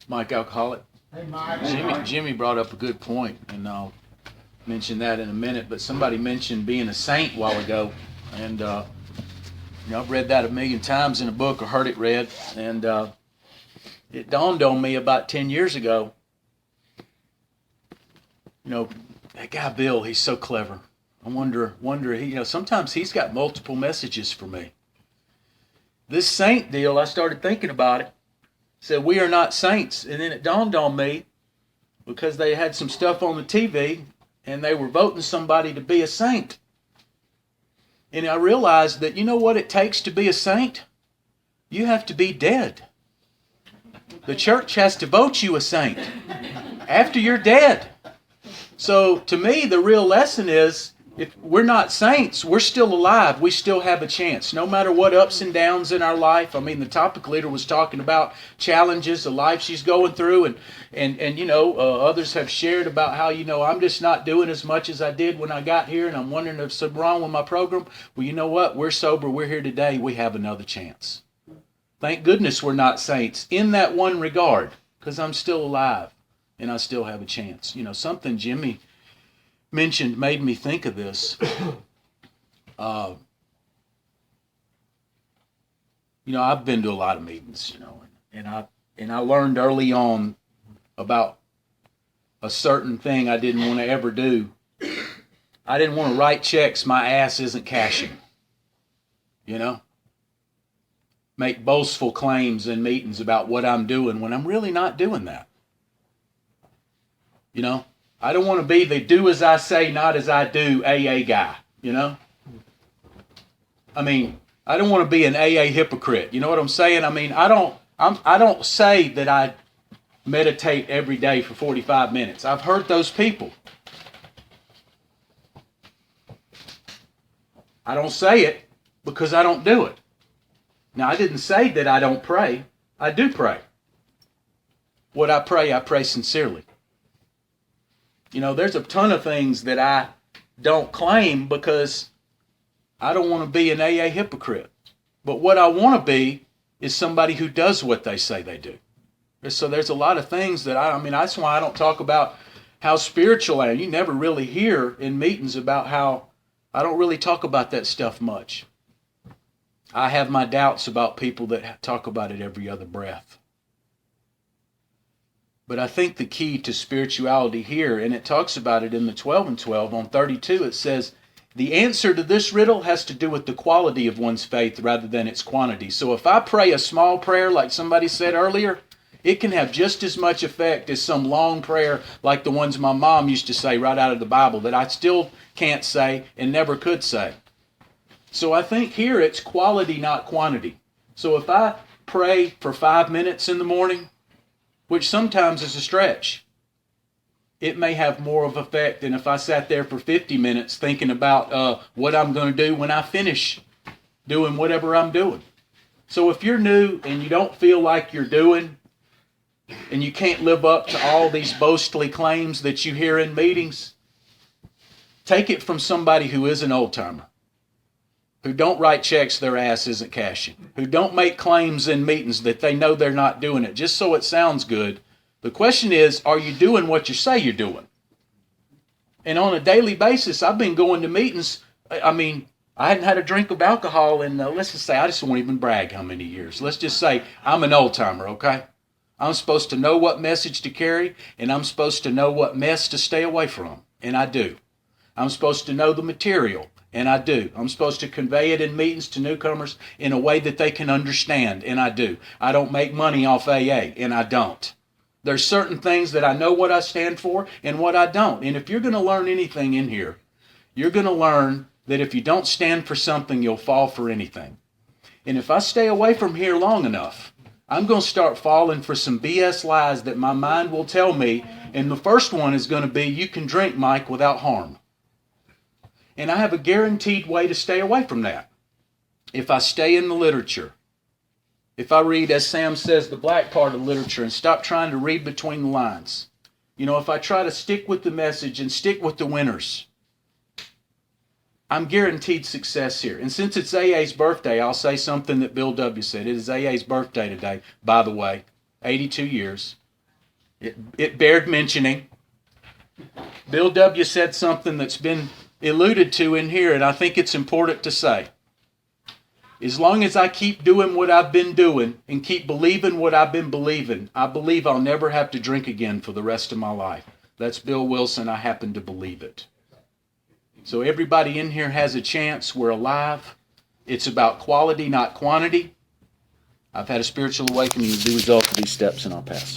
Mike Alcoholic. Hey, Mike. Jimmy brought up a good point, and I'll mention that in a minute. But somebody mentioned being a saint a while ago, and I've read that a million times in a book or heard it read, and it dawned on me about 10 years ago. That guy Bill, he's so clever. I wonder, sometimes he's got multiple messages for me. This saint deal, I started thinking about it. Said we are not saints, and then it dawned on me because they had some stuff on the TV and they were voting somebody to be a saint. And I realized that you know what it takes to be a saint? You have to be dead. The church has to vote you a saint after you're dead. So to me, the real lesson is if we're not saints, we're still alive. We still have a chance. No matter what ups and downs in our life. I mean, the topic leader was talking about challenges, the life she's going through. And others have shared about how, I'm just not doing as much as I did when I got here. And I'm wondering if something wrong with my program. Well, you know what? We're sober. We're here today. We have another chance. Thank goodness we're not saints in that one regard. Because I'm still alive. And I still have a chance. Something Jimmy mentioned made me think of this. I've been to a lot of meetings, and I learned early on about a certain thing I didn't want to ever do. I didn't want to write checks my ass isn't cashing. Make boastful claims in meetings about what I'm doing when I'm really not doing that. I don't want to be the do as I say, not as I do AA guy, I mean, I don't want to be an AA hypocrite. You know what I'm saying? I mean, I don't say that I meditate every day for 45 minutes. I've heard those people. I don't say it because I don't do it. Now, I didn't say that I don't pray. I do pray. What I pray sincerely. There's a ton of things that I don't claim because I don't want to be an AA hypocrite. But what I want to be is somebody who does what they say they do. So there's a lot of things that that's why I don't talk about how spiritual I am. You never really hear in meetings about how I don't really talk about that stuff much. I have my doubts about people that talk about it every other breath. But I think the key to spirituality here, and it talks about it in the 12 and 12, on 32, it says, the answer to this riddle has to do with the quality of one's faith rather than its quantity. So if I pray a small prayer, like somebody said earlier, it can have just as much effect as some long prayer like the ones my mom used to say right out of the Bible that I still can't say and never could say. So I think here it's quality, not quantity. So if I pray for 5 minutes in the morning, which sometimes is a stretch, it may have more of effect than if I sat there for 50 minutes thinking about what I'm going to do when I finish doing whatever I'm doing. So if you're new and you don't feel like you're doing, and you can't live up to all these boastful claims that you hear in meetings, take it from somebody who is an old-timer, who don't write checks their ass isn't cashing, who don't make claims in meetings that they know they're not doing it just so it sounds good. The question is, are you doing what you say you're doing? And on a daily basis, I've been going to meetings. I hadn't had a drink of alcohol in, let's just say, I just won't even brag how many years. Let's just say I'm an old-timer, okay? I'm supposed to know what message to carry, and I'm supposed to know what mess to stay away from, and I do. I'm supposed to know the material, and I do. I'm supposed to convey it in meetings to newcomers in a way that they can understand, and I do. I don't make money off AA, and I don't. There's certain things that I know what I stand for and what I don't. And if you're going to learn anything in here, you're going to learn that if you don't stand for something, you'll fall for anything. And if I stay away from here long enough, I'm going to start falling for some BS lies that my mind will tell me. And the first one is going to be, you can drink, Mike, without harm. And I have a guaranteed way to stay away from that. If I stay in the literature, if I read, as Sam says, the black part of literature and stop trying to read between the lines. If I try to stick with the message and stick with the winners, I'm guaranteed success here. And since it's AA's birthday, I'll say something that Bill W. said. It is AA's birthday today, by the way, 82 years. It bared mentioning. Bill W. said something that's been alluded to in here, and I think it's important to say. As long as I keep doing what I've been doing and keep believing what I've been believing, I believe I'll never have to drink again for the rest of my life. That's Bill Wilson. I happen to believe it. So everybody in here has a chance. We're alive. It's about quality, not quantity. I've had a spiritual awakening as a result of these steps, and I'll pass.